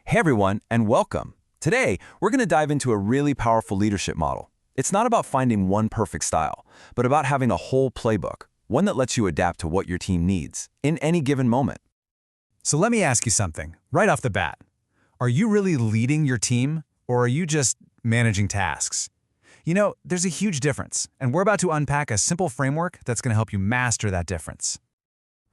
Hey everyone, and welcome. Today, we're going to dive into a really powerful leadership model. It's not about finding one perfect style, but about having a whole playbook, one that lets you adapt to what your team needs in any given moment. So let me ask you something, right off the bat. Are you really leading your team, or are you just managing tasks? You know, there's a huge difference, and we're about to unpack a simple framework that's going to help you master that difference.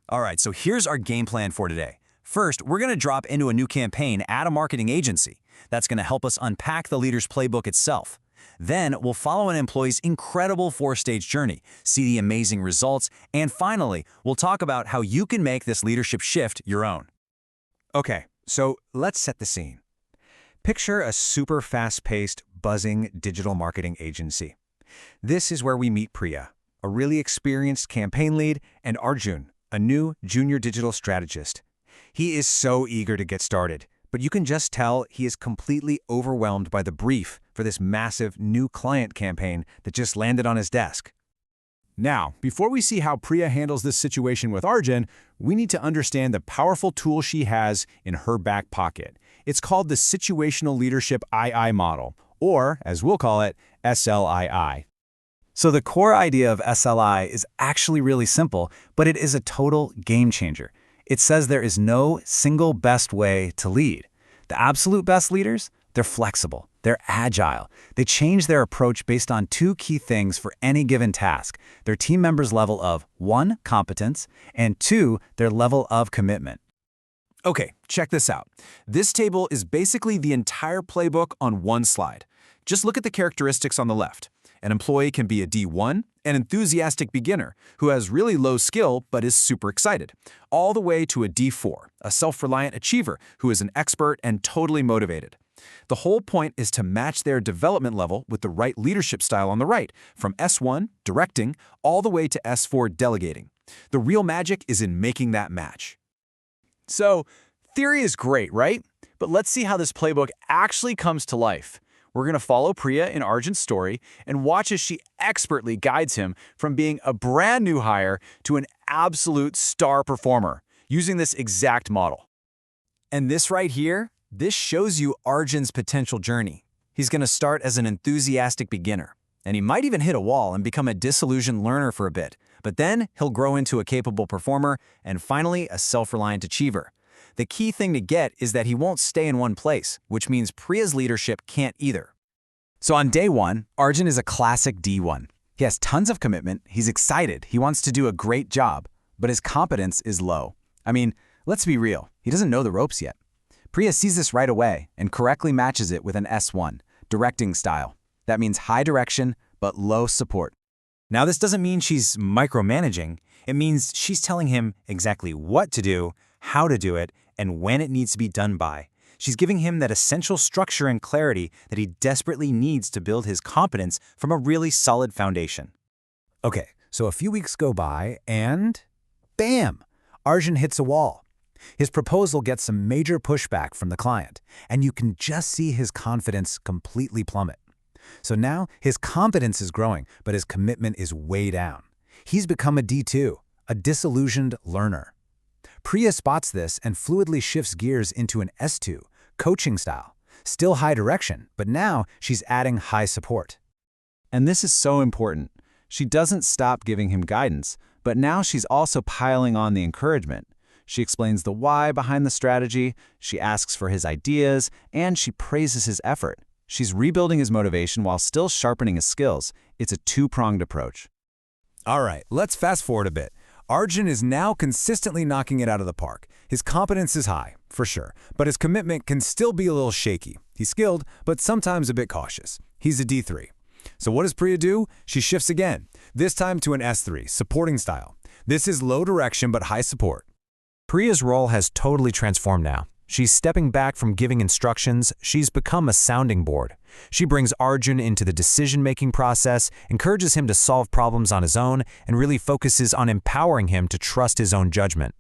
All right, so here's our game plan for today. First, we're going to drop into a new campaign at a marketing agency. That's going to help us unpack the leader's playbook itself. Then, we'll follow an employee's incredible four-stage journey, see the amazing results, and finally, we'll talk about how you can make this leadership shift your own. Okay, so let's set the scene. Picture a super fast-paced, buzzing digital marketing agency. This is where we meet Priya, a really experienced campaign lead, and Arjun, a new junior digital strategist. He is so eager to get started, but you can just tell he is completely overwhelmed by the brief for this massive new client campaign that just landed on his desk. Now, before we see how Priya handles this situation with Arjun, we need to understand the powerful tool she has in her back pocket. It's called the Situational Leadership II model, or, as we'll call it, SLII. So the core idea of SLI is actually really simple, but it is a total game changer. It says there is no single best way to lead. The absolute best leaders, they're flexible, they're agile. They change their approach based on two key things for any given task: their team members' level of 1, competence, and 2, their level of commitment. Okay, check this out. This table is basically the entire playbook on one slide. Just look at the characteristics on the left. An employee can be a D1, an enthusiastic beginner who has really low skill but is super excited, all the way to a D4, a self-reliant achiever who is an expert and totally motivated. The whole point is to match their development level with the right leadership style on the right, from S1, directing, all the way to S4, delegating. The real magic is in making that match. So, theory is great, right? But let's see how this playbook actually comes to life. We're going to follow Priya in Arjun's story and watch as she expertly guides him from being a brand new hire to an absolute star performer, using this exact model. And this right here, this shows you Arjun's potential journey. He's going to start as an enthusiastic beginner, and he might even hit a wall and become a disillusioned learner for a bit, but then he'll grow into a capable performer and finally a self-reliant achiever. The key thing to get is that he won't stay in one place, which means Priya's leadership can't either. So on day 1, Arjun is a classic D1. He has tons of commitment, he's excited, he wants to do a great job, but his competence is low. I mean, let's be real, he doesn't know the ropes yet. Priya sees this right away and correctly matches it with an S1, directing style. That means high direction, but low support. Now this doesn't mean she's micromanaging, it means she's telling him exactly what to do, how to do it, and when it needs to be done by. She's giving him that essential structure and clarity that he desperately needs to build his competence from a really solid foundation. Okay, so a few weeks go by and bam! Arjun hits a wall. His proposal gets some major pushback from the client, and you can just see his confidence completely plummet. So now his competence is growing, but his commitment is way down. He's become a D2, a disillusioned learner. Priya spots this and fluidly shifts gears into an S2, coaching style. Still high direction, but now she's adding high support. And this is so important. She doesn't stop giving him guidance, but now she's also piling on the encouragement. She explains the why behind the strategy, she asks for his ideas, and she praises his effort. She's rebuilding his motivation while still sharpening his skills. It's a two-pronged approach. All right, let's fast forward a bit. Arjun is now consistently knocking it out of the park. His competence is high, for sure, but his commitment can still be a little shaky. He's skilled, but sometimes a bit cautious. He's a D3. So what does Priya do? She shifts again, this time to an S3, supporting style. This is low direction but high support. Priya's role has totally transformed now. She's stepping back from giving instructions, she's become a sounding board. She brings Arjun into the decision-making process, encourages him to solve problems on his own, and really focuses on empowering him to trust his own judgment.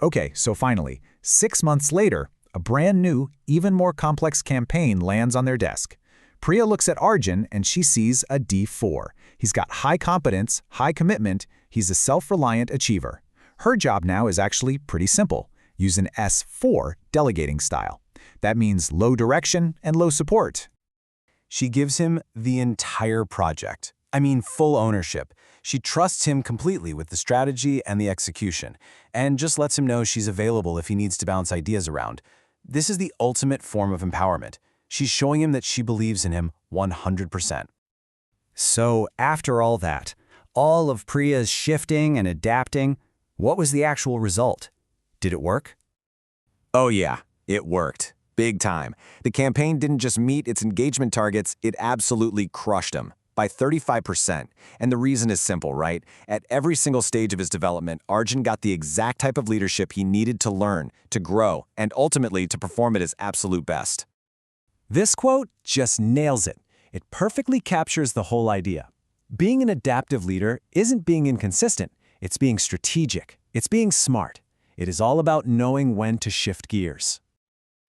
Okay, so finally, 6 months later, a brand new, even more complex campaign lands on their desk. Priya looks at Arjun and she sees a D4. He's got high competence, high commitment, he's a self-reliant achiever. Her job now is actually pretty simple. Use an S4 delegating style. That means low direction and low support. She gives him the entire project. I mean, full ownership. She trusts him completely with the strategy and the execution, and just lets him know she's available if he needs to bounce ideas around. This is the ultimate form of empowerment. She's showing him that she believes in him 100%. So after all that, all of Priya's shifting and adapting, what was the actual result? Did it work? Oh yeah, it worked. Big time. The campaign didn't just meet its engagement targets, it absolutely crushed them. By 35%. And the reason is simple, right? At every single stage of his development, Arjun got the exact type of leadership he needed to learn, to grow, and ultimately to perform at his absolute best. This quote just nails it. It perfectly captures the whole idea. Being an adaptive leader isn't being inconsistent. It's being strategic. It's being smart. It is all about knowing when to shift gears.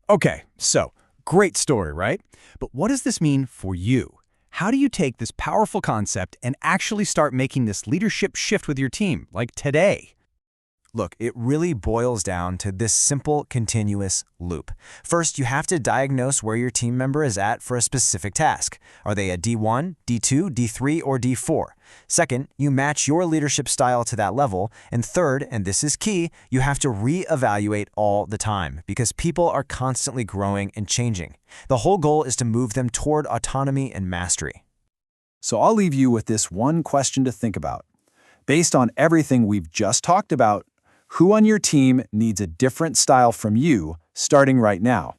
Okay, so great story, right? But what does this mean for you? How do you take this powerful concept and actually start making this leadership shift with your team, like today? Look, it really boils down to this simple, continuous loop. First, you have to diagnose where your team member is at for a specific task. Are they a D1, D2, D3, or D4? Second, you match your leadership style to that level. And third, and this is key, you have to re-evaluate all the time because people are constantly growing and changing. The whole goal is to move them toward autonomy and mastery. So I'll leave you with this one question to think about. Based on everything we've just talked about, who on your team needs a different style from you starting right now?